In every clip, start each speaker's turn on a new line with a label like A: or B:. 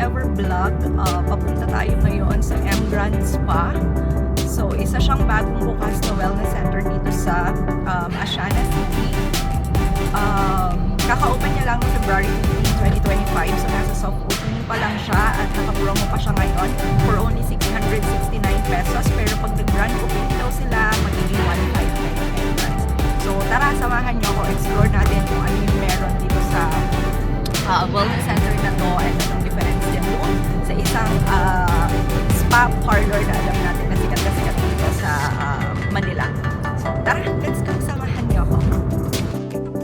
A: ever vlog, papunta tayo ngayon sa M Grand Spa. So, isa siyang bagong bukas na wellness center dito sa Asiana City. Kaka-open niya lang noong February 15, 2025. So, nasa soft opening pa lang siya at naka-promo pa siya ngayon for only 669 pesos. Pero pag nag-grand opening daw sila, magiging 159 entrance. So, tara, samahan niyo ako. Explore natin kung ano yung meron dito sa wellness center na to and anong difference din doon sa isang spa parlor na alam natin na sikat na sikat dito sa Manila. So, tara, let's go. Samahan niyo ako.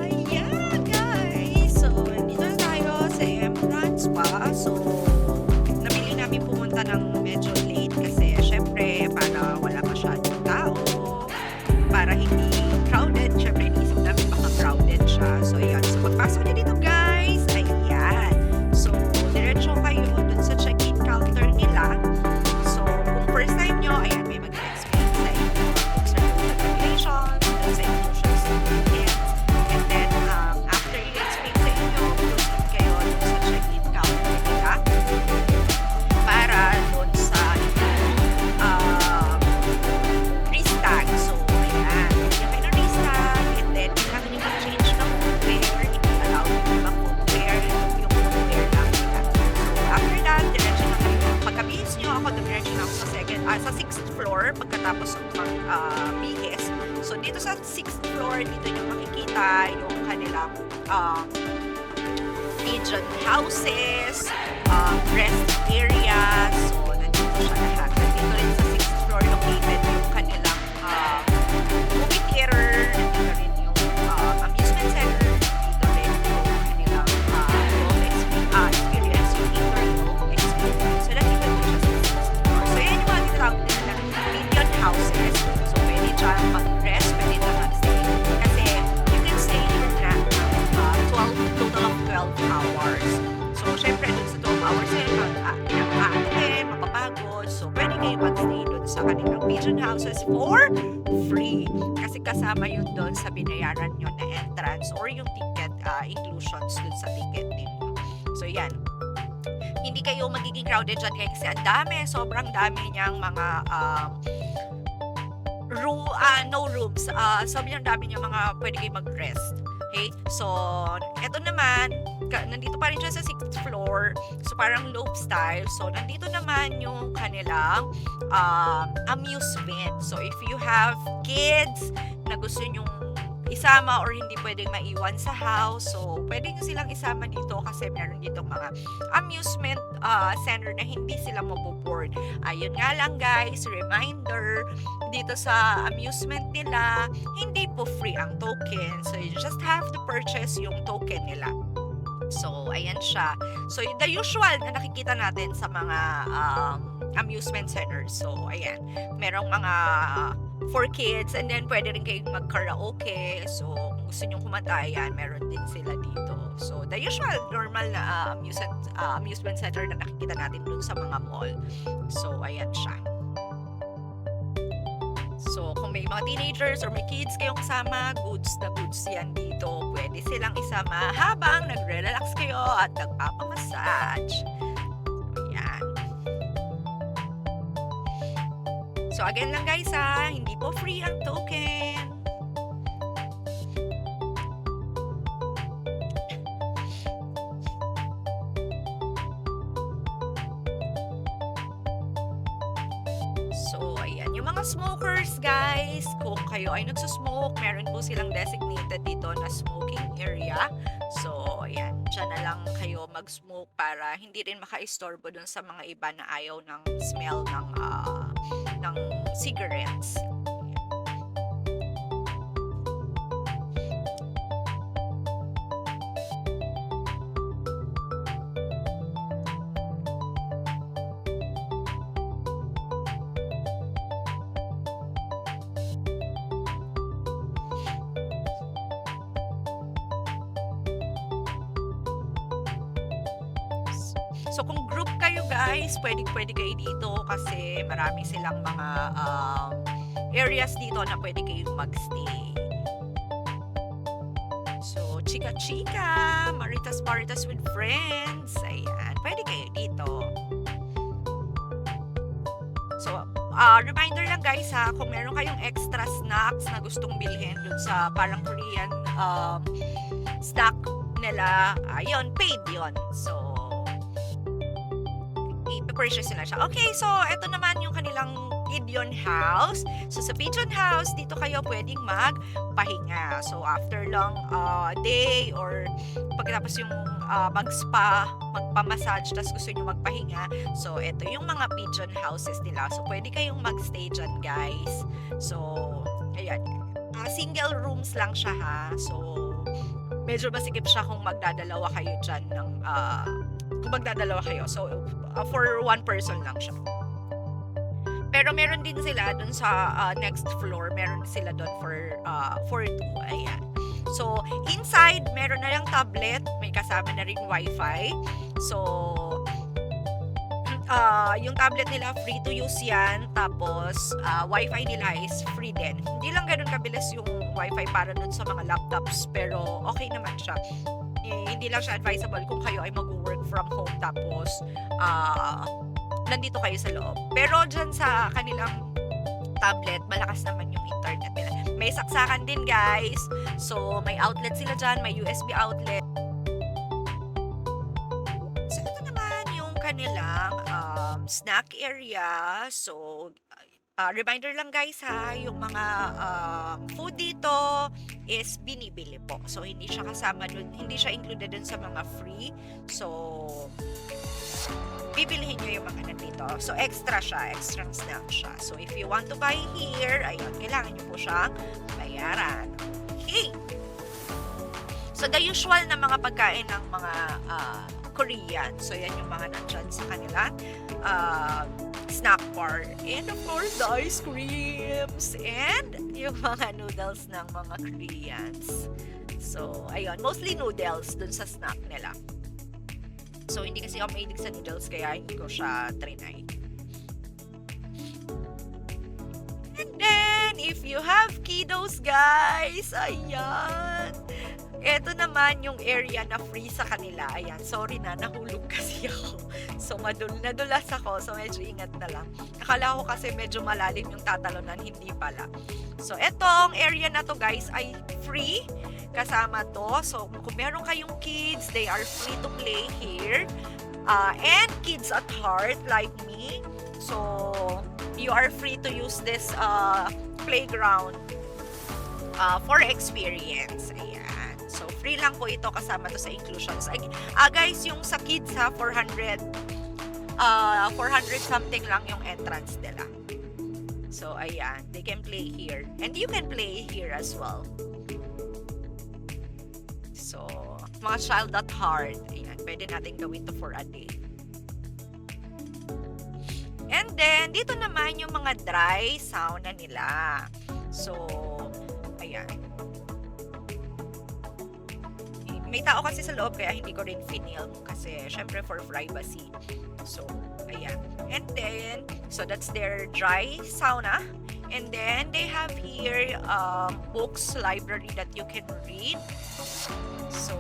A: Ayan, guys. So, dito na tayo sa M Grand Spa. So, nabili namin pumunta ng medyo late kasi syempre para wala masyadong tao, para hindi crowded. Syempre, inisip namin baka crowded siya. So, ayan. So, pagpasok niyo dito, guys, ayan. So, diretso kayo dun sa check-in counter nila. So, kung first time nyo, ayan, may mag-explain sa inyo kung sa regulations, sa inclusions ng tickets. And then, after i-explain sa inyo, proceed kayo dun sa check-in counter nila para dun sa wrist tag. So, ayan. Bigyan kayo ng wrist tag, and then, kailangan nyo mag-change ng footwear. Hindi allowed yung ibang footwear, yung footwear lang nila. So, after that, diretso na kayo. Pagkabihis nyo, ako diretso na ako sa 6th floor, pagkatapos ng bihis. So, dito sa 6th floor, dito nyo makikita yung kanilang pigeon houses, rest areas. So, nandito siya lahat. Nandito rin sa 6th floor located yung kanilang movie theater. Nandito rin yung amusement center. Nandito rin yung kanilang experience, yung indoor experience. So, nandito rin siya sa 6th floor. So, yan yung mga tinatawag nila ng pigeon houses. So, pwede dyan mag-rest, pwede dyan mag-stay. Kasi, you can stay here na total of 12 hours. So, syempre, dun sa 12 hours yan, pinag-aatin, mapapagod. So, pwede kayo mag-stay dun sa kanilang pigeon houses for free. Kasi kasama yun dun sa binayaran nyo na entrance or yung ticket inclusions dun sa ticket din. So, yan. Hindi kayo magiging crowded dyan kasi ang dami, sobrang dami niyang mga no rooms. Sobrang dami niyang mga pwede kayo mag-rest. Okay? So, eto naman, nandito pa rin siya sa 6th floor. So, parang loop style. So, nandito naman yung kanilang amusement. So, if you have kids na gusto nyong isama or hindi pwedeng maiwan sa house, so, pwede nyo silang isama dito kasi meron dito mga amusement center na hindi sila maboboard. Ayun nga lang, guys, reminder, dito sa amusement nila, hindi po free ang token. So, you just have to purchase yung token nila. So, ayan siya. So, the usual na nakikita natin sa mga amusement centers. So, ayan. Merong mga for kids and then pwede rin kayong mag-karaoke. So, kung gusto nyong kumanta, ayan, meron din sila dito. So, the usual normal na amusement center na nakikita natin dun sa mga mall. So, ayan siya. So, kung may mga teenagers or may kids kayong kasama, goods na goods yan dito. Pwede silang isama habang nagre-relax kayo at nagpapamassage. Ayan. So, again lang guys hindi po free ang token. So, ayan. Yung mga smokers, guys, kung kayo ay nagsusmoke, meron po silang designated dito na smoking area. So, ayan. Diyan na lang kayo mag-smoke para hindi rin maka-istorbo dun sa mga iba na ayaw ng smell ng cigarettes. So, kung group kayo guys, pwede kayo dito kasi marami silang mga areas dito na pwede kayong magstay. So, chika-chika, maritas-maritas with friends. Ayan, pwede kayo dito. So, reminder lang guys ha, kung meron kayong extra snacks na gustong bilhin dun sa parang Korean snack nila, ayun, paid yun. So, i-purchase nila siya. Okay, so, ito naman yung kanilang Pigeon House. So, sa Pigeon House, dito kayo pwedeng magpahinga. So, after long day or pagkatapos yung mag-spa, magpa-massage, tapos gusto nyo magpahinga. So, ito yung mga pigeon houses nila. So, pwede kayong mag-stay dyan, guys. So, ayan. Single rooms lang siya, ha. So, medyo masikip siya kung magdadalawa kayo dyan ng, kung magdadalawa kayo. So, for one person lang siya. Pero meron din sila dun sa next floor. Meron sila dun for two. Ayan. So, inside, meron na lang tablet. May kasama na rin wifi. So, yung tablet nila, free to use yan. Tapos, wifi nila is free din. Hindi lang ganun kabilis yung wifi para dun sa mga laptops. Pero, okay naman siya. Hindi lang siya advisable kung kayo ay mag-work from home. Tapos, nandito kayo sa loob. Pero, dyan sa kanilang tablet, malakas naman yung internet nila. May saksakan din, guys. So, may outlet sila dyan. May USB outlet. So, ito naman yung kanilang snack area. So, reminder lang, guys, ha. Yung mga food dito is binibili po. So, hindi siya kasama dun. Hindi siya included dun sa mga free. So, bibilihin nyo yung mga nandito. So, extra siya. Extra snack siya. So, if you want to buy here, ayun, kailangan nyo po siyang bayaran. Okay. So, the usual na mga pagkain ng mga Korean. So, yan yung mga nandyan sa kanila. Snack bar. And, of course, the ice creams. And, yung mga noodles ng mga Koreans. So, ayun. Mostly noodles dun sa snack nila. So, hindi kasi ako mahilig sa noodles, kaya hindi ko siya trinay. And then, if you have kiddos, guys, ayan. Ito naman yung area na free sa kanila. Ayan, sorry na, nahulog kasi ako. So, nadulas ako, so medyo ingat na lang. Akala ko kasi medyo malalim yung tatalonan, hindi pala. So, etong area na to, guys, ay free. Kasama to. So, kung meron kayong kids, they are free to play here. And kids at heart, like me. So, you are free to use this playground for experience. Ayan. So, free lang po ito. Kasama to sa inclusions. Guys, yung sa kids ha, 400 something lang yung entrance nila. So, ayan. They can play here. And you can play here as well. So, mga child at heart, ayan, pwede natin gawin to for a day. And then, dito naman yung mga dry sauna nila. So, ayan. May tao kasi sa loob, kaya hindi ko rin finilm kasi, syempre, for privacy. So, ayan. And then, so that's their dry sauna. And then, they have here books, library that you can read. So,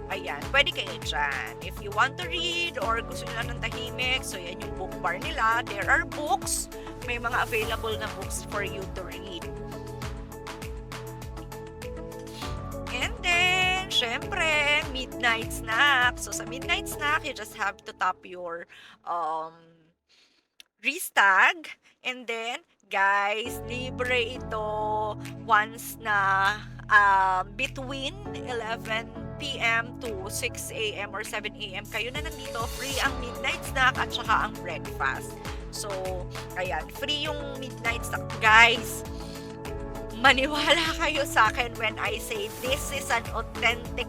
A: ayan, pwede kayo dyan. If you want to read or gusto nila ng tahimik, so yan yung book bar nila. There are books. May mga available na books for you to read. And then, syempre, midnight snack. So, sa midnight snack, you just have to tap your Restag. And then, guys, libre ito once na between 11 p.m. to 6 a.m. or 7 a.m. kayo na nandito. Free ang midnight snack at saka ang breakfast. So, ayan, free yung midnight snack. Guys, maniwala kayo sa akin when I say this is an authentic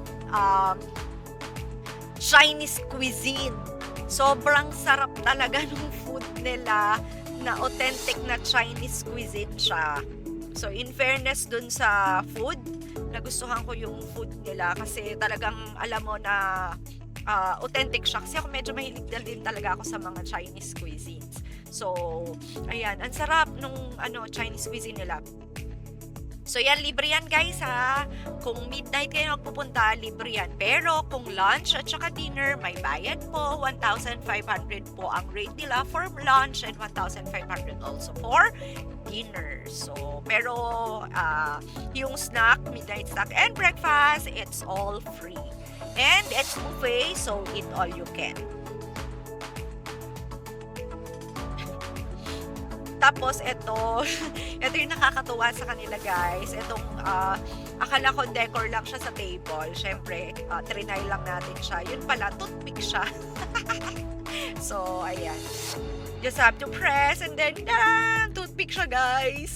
A: Chinese cuisine. Sobrang sarap talaga ng food nila, na authentic na Chinese cuisine siya. So, in fairness dun sa food, nagustuhan ko yung food nila kasi talagang alam mo na authentic siya. Kasi ako medyo mahilig na din talaga ako sa mga Chinese cuisines. So, ayan, ang sarap nung Chinese cuisine nila. So yan, libre yan guys ha. Kung midnight kayo magpupunta, libre yan. Pero kung lunch at saka dinner, may bayad po. 1,500 po ang rate nila for lunch and 1,500 also for dinner. So, pero yung snack, midnight snack and breakfast, it's all free. And it's buffet, so eat all you can. Tapos ito yung nakakatuwa sa kanila guys. Itong akala ko decor lang siya sa table. Syempre, trinay lang natin siya. Yun pala, toothpick siya. So, ayan. Just have to press and then, toothpick siya guys.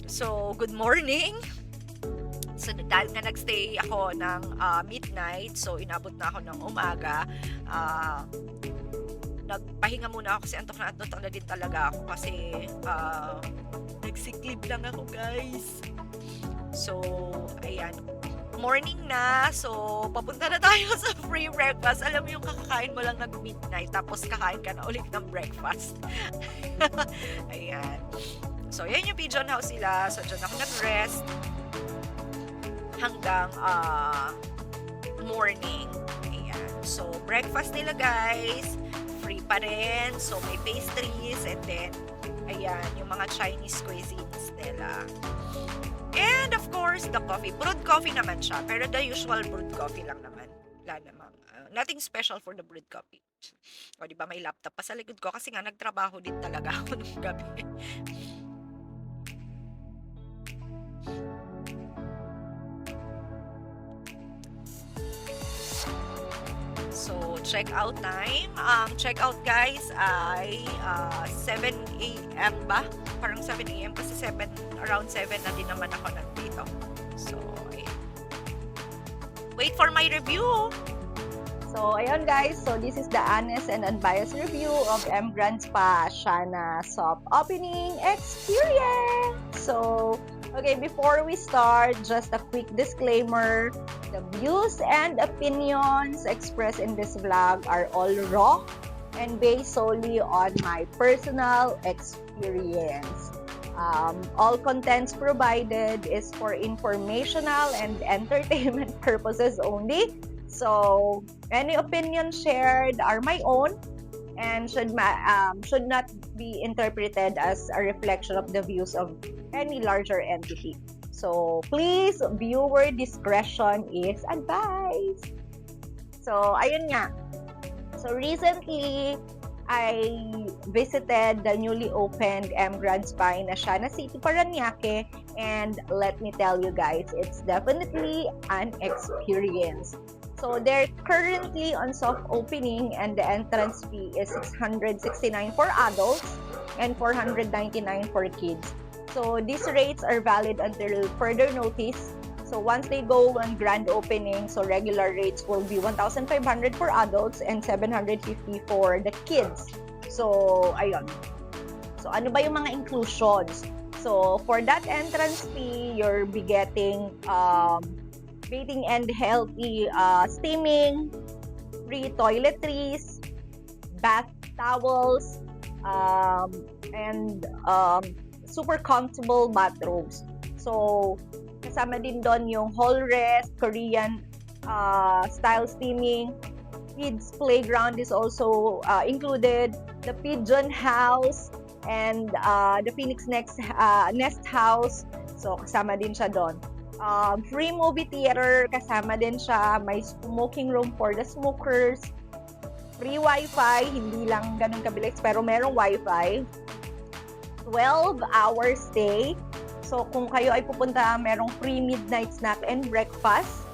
A: So, good morning. So, dahil nga nagstay ako ng midnight, so inabot na ako ng umaga. Nagpahinga muna ako kasi antok na din talaga ako kasi nagsick leave lang ako guys. So, ayan. Morning na. So, papunta na tayo sa free breakfast. Alam mo yung kakakain mo lang nag-midnight tapos kakain ka na ulit ng breakfast. Ayan. So, yan yung pigeon house nila. So, dyan ako nag-rest hanggang morning. Ayan. So, breakfast nila guys. Free pa rin. So, may pastries and then, ayan, yung mga Chinese cuisines nila. And, of course, the coffee. Brewed coffee naman siya. Pero the usual brewed coffee lang naman. Wala namang, nothing special for the brewed coffee. O, diba, may laptop pa sa likod ko kasi nga nagtrabaho din talaga ako nung gabi. So, check-out time. Check-out guys ay 7 a.m. ba? Parang 7 a.m. kasi around 7 na din naman ako nandito. So, ayan. Wait for my review!
B: So, ayun guys. So, this is the honest and unbiased review of M Grand Spa Shana soft opening experience. So, okay, before we start, just a quick disclaimer. The views and opinions expressed in this vlog are all raw and based solely on my personal experience. All contents provided is for informational and entertainment purposes only. So, any opinions shared are my own and should not be interpreted as a reflection of the views of any larger entity. So, please, viewer discretion is advised. So, ayun nga. So, recently, I visited the newly opened M Grand Spa in Asiana City, Parañaque, and let me tell you guys, it's definitely an experience. So, they're currently on soft opening and the entrance fee is $669 for adults and $499 for kids. So, these rates are valid until further notice. So, once they go on grand opening, so regular rates will be 1,500 for adults and 750 for the kids. So, ayun. So, ano ba yung mga inclusions? So, for that entrance fee, you'll be getting bathing and healthy steaming, free toiletries, bath towels, and super comfortable bathrobes. So, kasama din doon yung hall rest, Korean style steaming, kids playground is also included, the pigeon house, and the Phoenix Nest house. So, kasama din siya doon. Free movie theater, kasama din siya. May smoking room for the smokers. Free wifi, hindi lang ganun kabilis, pero merong wifi. 12-hour stay. So, kung kayo ay pupunta, merong free midnight snack and breakfast.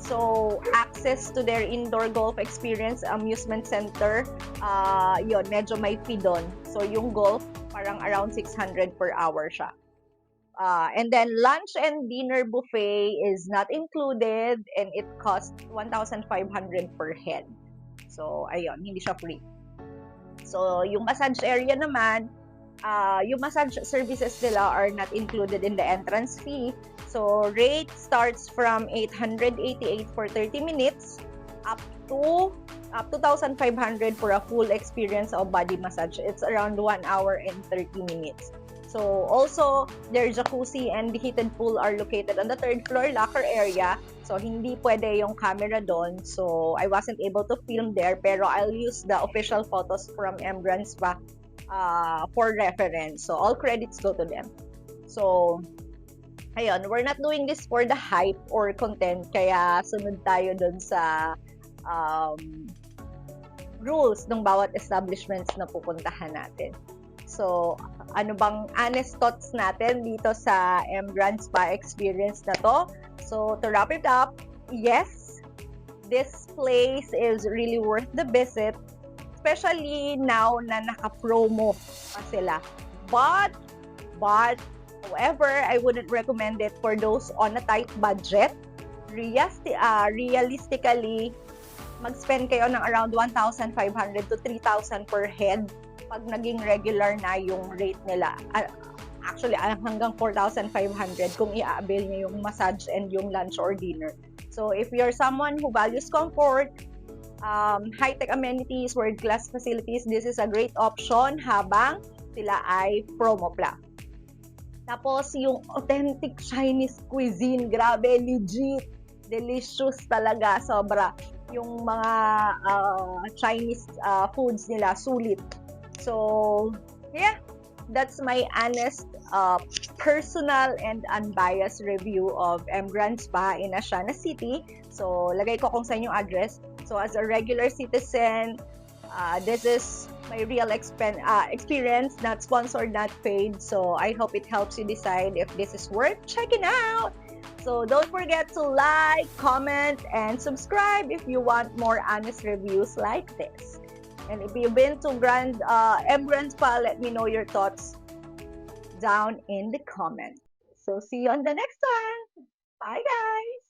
B: So, access to their indoor golf experience amusement center. Yun, medyo may fee doon. So, yung golf, parang around 600 per hour siya. And then, lunch and dinner buffet is not included and it costs 1,500 per head. So, ayun, hindi siya free. So, yung massage area naman, yung massage services nila are not included in the entrance fee. So, rate starts from 888 for 30 minutes up to 2,500 for a full experience of body massage. It's around 1 hour and 30 minutes. So also, their jacuzzi and heated pool are located on the third floor locker area. So hindi pwede yung camera doon. So I wasn't able to film there, pero I'll use the official photos from M Grand Spa for reference. So all credits go to them. So ayun, we're not doing this for the hype or content, kaya sunod tayo doon sa rules ng bawat establishments na pupuntahan natin. So, ano bang honest thoughts natin dito sa M Grand Spa experience na to? So, to wrap it up, yes, this place is really worth the visit, especially now na naka-promo pa sila. But, however, I wouldn't recommend it for those on a tight budget. Realistically, mag-spend kayo ng around 1,500 to 3,000 per head pag naging regular na yung rate nila. Actually, hanggang 4,500 kung i-avail niyo yung massage and yung lunch or dinner. So, if you're someone who values comfort, high-tech amenities, world-class facilities, this is a great option habang sila ay promo plan. Tapos, yung authentic Chinese cuisine, grabe, legit, delicious talaga, sobra. Yung mga Chinese foods nila, sulit. So, yeah, that's my honest, personal and unbiased review of M Grand Spa in Asiana City. So, lagay ko kung saan yung address. So, as a regular citizen, this is my real experience, not sponsored, not paid. So, I hope it helps you decide if this is worth checking out. So, don't forget to like, comment, and subscribe if you want more honest reviews like this. And if you've been to M Grand Spa, let me know your thoughts down in the comments. So see you on the next one. Bye, guys.